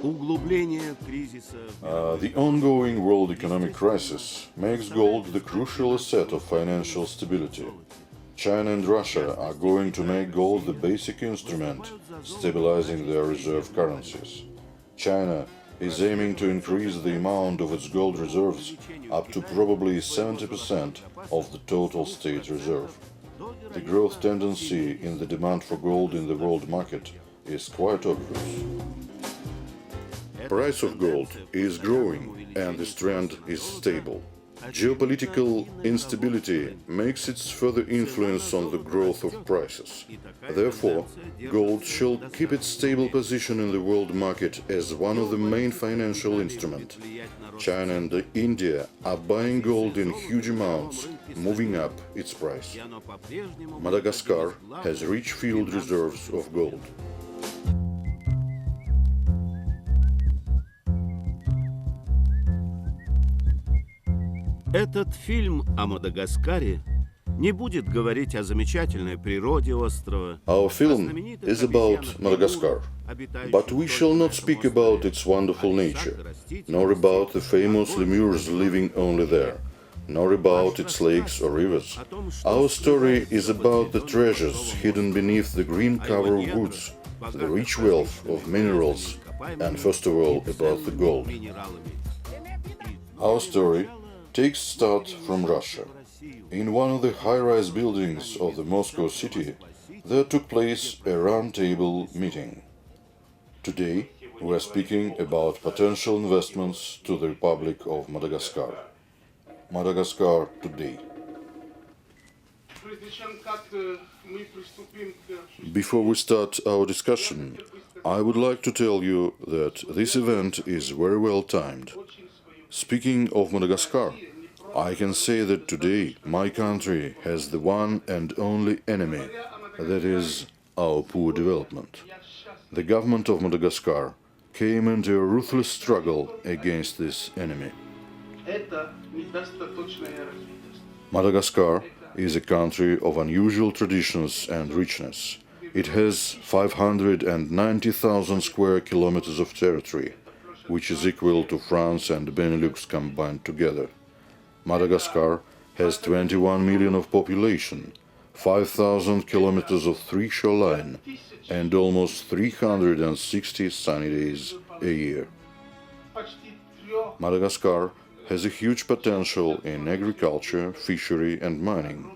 The ongoing world economic crisis makes gold the crucial asset of financial stability. China and Russia are going to make gold the basic instrument stabilizing their reserve currencies. China is aiming to increase the amount of its gold reserves up to probably 70% of the total state reserve. The growth tendency in the demand for gold in the world market is quite obvious. Price of gold is growing and this trend is stable. Geopolitical instability makes its further influence on the growth of prices. Therefore, gold shall keep its stable position in the world market as one of the main financial instruments. China and India are buying gold in huge amounts, moving up its price. Madagascar has rich field reserves of gold. Этот фильм о Мадагаскаре не будет говорить о замечательной природе острова. Our film is about Madagascar, but we shall not speak about its wonderful nature, nor about the famous lemurs living only there, nor about its lakes or rivers. Our story is about the treasures hidden beneath the green cover of woods, the rich wealth of minerals, and first of all about the gold. Our story takes start from Russia. In one of the high-rise buildings of the Moscow city, there took place a round-table meeting. Today, we are speaking about potential investments to the Republic of Madagascar. Madagascar today. Before we start our discussion, I would like to tell you that this event is very well timed. Speaking of Madagascar, I can say that today my country has the one and only enemy, that is, our poor development. The government of Madagascar came into a ruthless struggle against this enemy. Madagascar is a country of unusual traditions and richness. It has 590,000 square kilometers of territory, which is equal to France and Benelux combined together. Madagascar has 21 million of population, 5,000 kilometers of free shoreline, and almost 360 sunny days a year. Madagascar has a huge potential in agriculture, fishery and mining.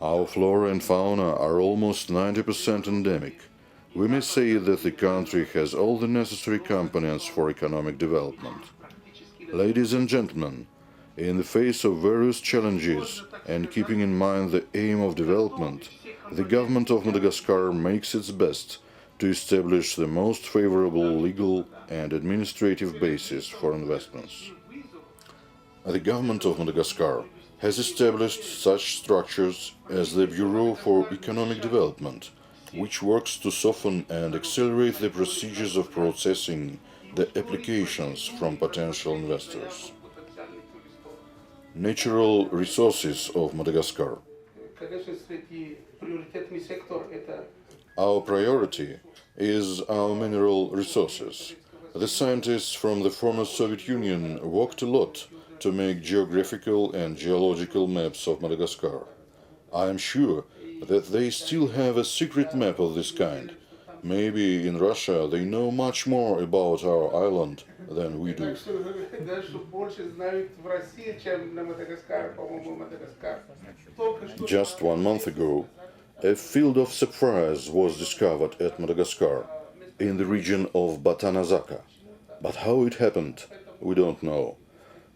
Our flora and fauna are almost 90% endemic. We may say that the country has all the necessary components for economic development. Ladies and gentlemen, in the face of various challenges and keeping in mind the aim of development, the government of Madagascar makes its best to establish the most favorable legal and administrative basis for investments. The government of Madagascar has established such structures as the Bureau for Economic Development, which works to soften and accelerate the procedures of processing the applications from potential investors. Natural resources of Madagascar. Our priority is our mineral resources. The scientists from the former Soviet Union worked a lot to make geographical and geological maps of Madagascar. I am sure that they still have a secret map of this kind. Maybe in Russia they know much more about our island than we do. Just 1 month ago, a field of surprise was discovered at Madagascar, in the region of Batanazaka. But how it happened, we don't know.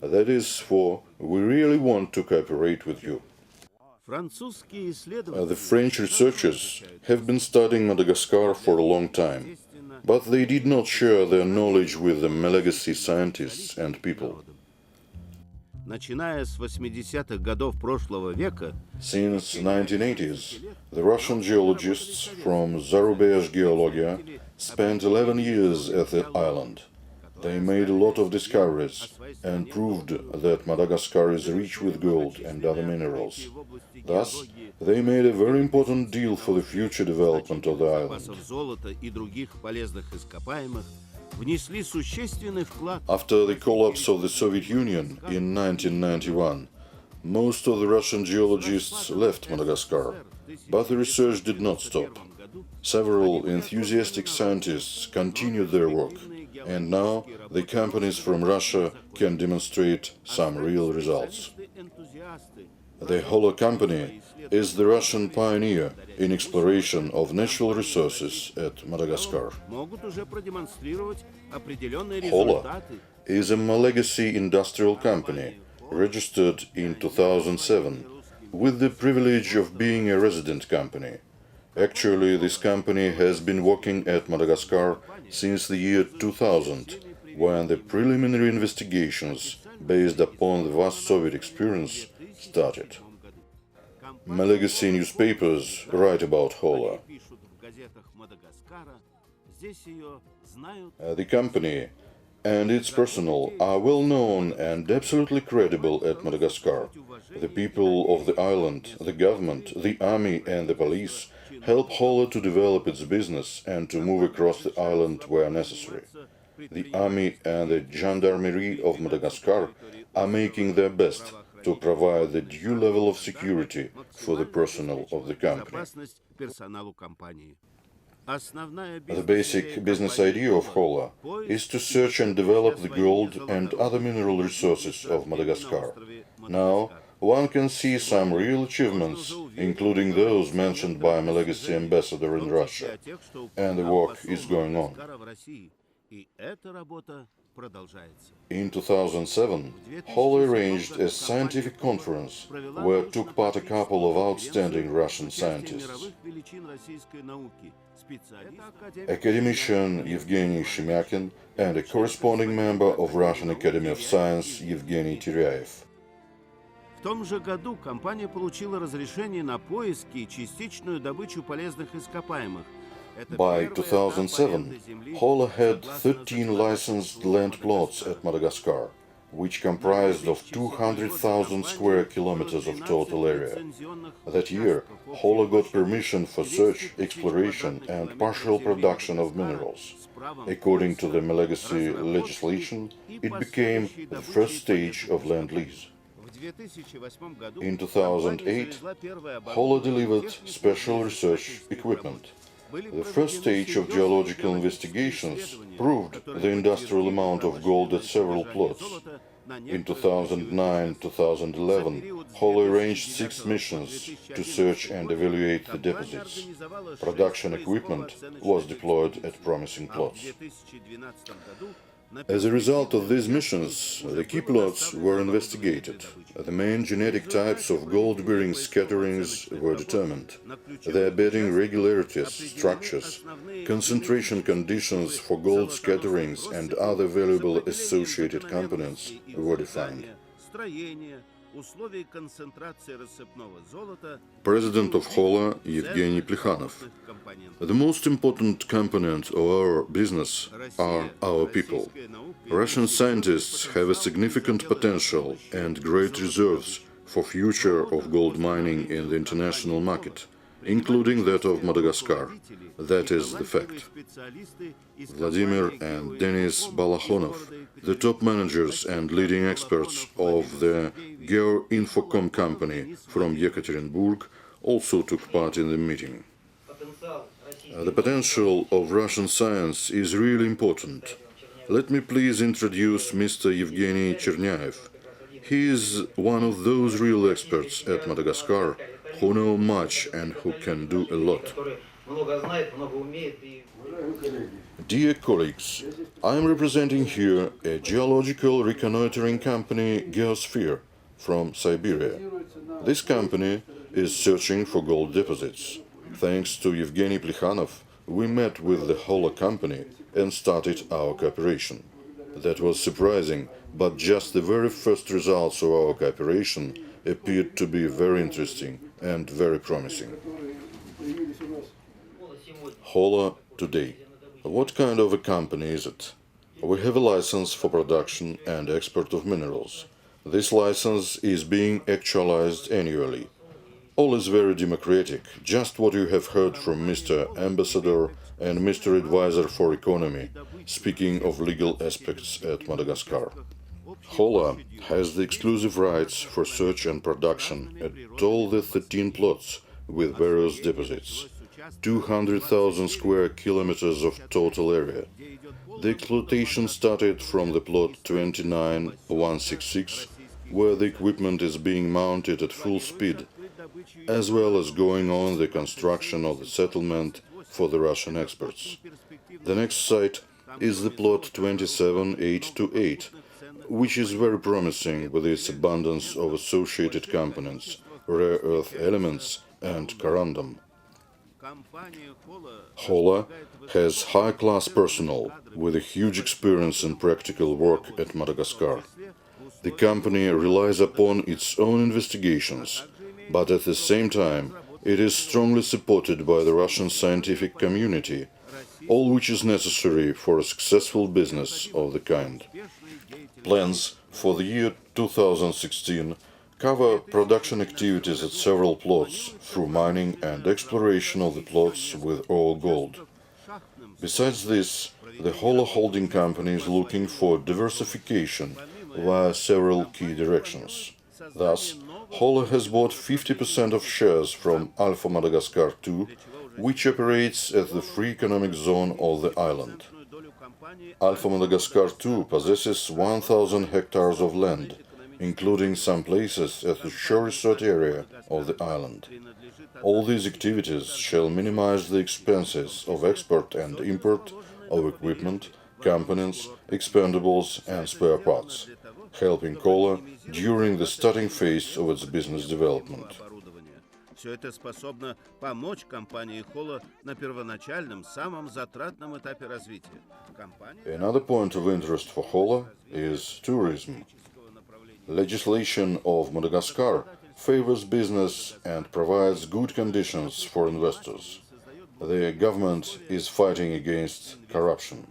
That is for we really want to cooperate with you. The French researchers have been studying Madagascar for a long time, but they did not share their knowledge with the Malagasy scientists and people. Since 1980s, the Russian geologists from Zarubezh Geologia spent 11 years at the island. They made a lot of discoveries and proved that Madagascar is rich with gold and other minerals. Thus, they made a very important deal for the future development of the island. внесли существенный вклад. After the collapse of the Soviet Union in 1991, most of the Russian geologists left Madagascar, but the research did not stop. Several enthusiastic scientists continued their work, and now the companies from Russia can demonstrate some real results. The Hola company is the Russian pioneer in exploration of natural resources at Madagascar. Hola is a legacy industrial company registered in 2007 with the privilege of being a resident company. Actually, this company has been working at Madagascar since the year 2000, when the preliminary investigations based upon the vast Soviet experience started. Legacy newspapers write about Hola. The company and its personnel are well known and absolutely credible at Madagascar. The people of the island, the government, the army and the police help Hola to develop its business and to move across the island where necessary. The army and the gendarmerie of Madagascar are making their best to provide the due level of security for the personnel of the company. The basic business idea of Hola is to search and develop the gold and other mineral resources of Madagascar. Now, one can see some real achievements, including those mentioned by my legacy ambassador in Russia, and the work is going on. In 2007, Hola arranged a scientific conference where took part a couple of outstanding Russian scientists. Academician Evgeny Shemyakin and a corresponding member of Russian Academy of Science Evgeny Teryaev. В том же году компания получила разрешение на поиски и частичную добычу полезных ископаемых. By 2007, Hola had 13 licensed land plots at Madagascar, which comprised of 200,000 square kilometers of total area. That year, Hola got permission for search, exploration and partial production of minerals. According to the legacy legislation, it became the first stage of land lease. In 2008, Hola delivered special research equipment. The first stage of geological investigations proved the industrial amount of gold at several plots. In 2009-2011, Hola arranged 6 missions to search and evaluate the deposits. Production equipment was deployed at promising plots. As a result of these missions, the key plots were investigated. The main genetic types of gold-bearing scatterings were determined. Their bedding regularities, structures, concentration conditions for gold scatterings and other valuable associated components were defined. President of Hola, Evgeny Plekhanov. The most important component of our business are our people. Russian scientists have a significant potential and great reserves for future of gold mining in the international market, including that of Madagascar. That is the fact. Vladimir and Denis Balakhonov, the top managers and leading experts of the Geoinfocom company from Yekaterinburg, also took part in the meeting. The potential of Russian science is really important. Let me please introduce Mr. Evgeny Chernyaev. He is one of those real experts at Madagascar who know much and who can do a lot. Dear colleagues, I am representing here a geological reconnoitering company, Geosphere, from Siberia. This company is searching for gold deposits. Thanks to Evgeny Plekhanov, we met with the Hola company and started our cooperation. That was surprising, but just the very first results of our cooperation appeared to be very interesting and very promising. Hola today. What kind of a company is it? We have a license for production and export of minerals. This license is being actualized annually. All is very democratic, just what you have heard from Mr. Ambassador and Mr. Advisor for Economy, speaking of legal aspects at Madagascar. Hola has the exclusive rights for search and production at all the 13 plots with various deposits, 200,000 square kilometers of total area. The exploitation started from the plot 29166, where the equipment is being mounted at full speed, as well as going on the construction of the settlement for the Russian experts. The next site is the plot 27828, which is very promising with its abundance of associated components, rare earth elements and corundum. Hola has high-class personnel with a huge experience in practical work at Madagascar. The company relies upon its own investigations, but at the same time it is strongly supported by the Russian scientific community, all which is necessary for a successful business of the kind. Plans for the year 2016 cover production activities at several plots through mining and exploration of the plots with raw gold. Besides this, the Hola holding company is looking for diversification via several key directions. Thus, Hola has bought 50% of shares from Alpha Madagascar 2, which operates at the free economic zone of the island. Alpha Madagascar 2 possesses 1,000 hectares of land, including some places at the shore resort area of the island. All these activities shall minimize the expenses of export and import of equipment, components, expendables and spare parts, helping Hola during the starting phase of its business development. Все это способно помочь компании Hola на первоначальном, самом затратном этапе развития. Another point of interest for Hola is tourism. Legislation of Madagascar favors business and provides good conditions for investors. The government is fighting against corruption.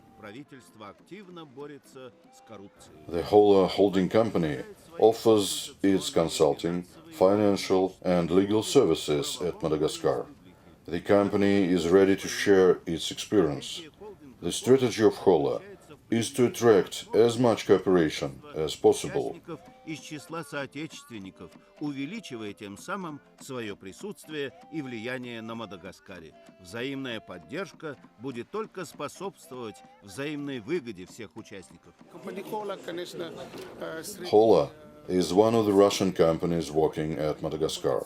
The Hola holding company offers its consulting, financial and legal services at Madagascar. The company is ready to share its experience. The strategy of Hola is to attract as much cooperation as possible. Из числа соотечественников, увеличивая тем самым свое присутствие и влияние на Мадагаскаре. Взаимная поддержка будет только способствовать взаимной выгоде всех участников. Hola is one of the Russian companies working at Madagascar.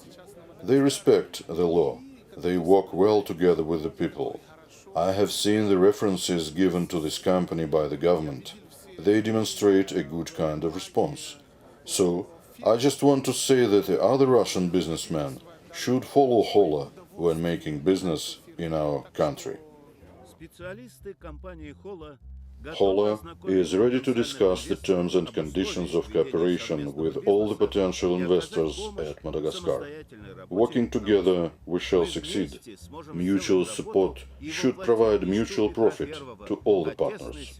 They respect the law. They work well together with the people. I have seen the references given to this company by the government. They demonstrate a good kind of response. So, I just want to say that the other Russian businessmen should follow Hola when making business in our country. Hola is ready to discuss the terms and conditions of cooperation with all the potential investors at Madagascar. Working together, we shall succeed. Mutual support should provide mutual profit to all the partners.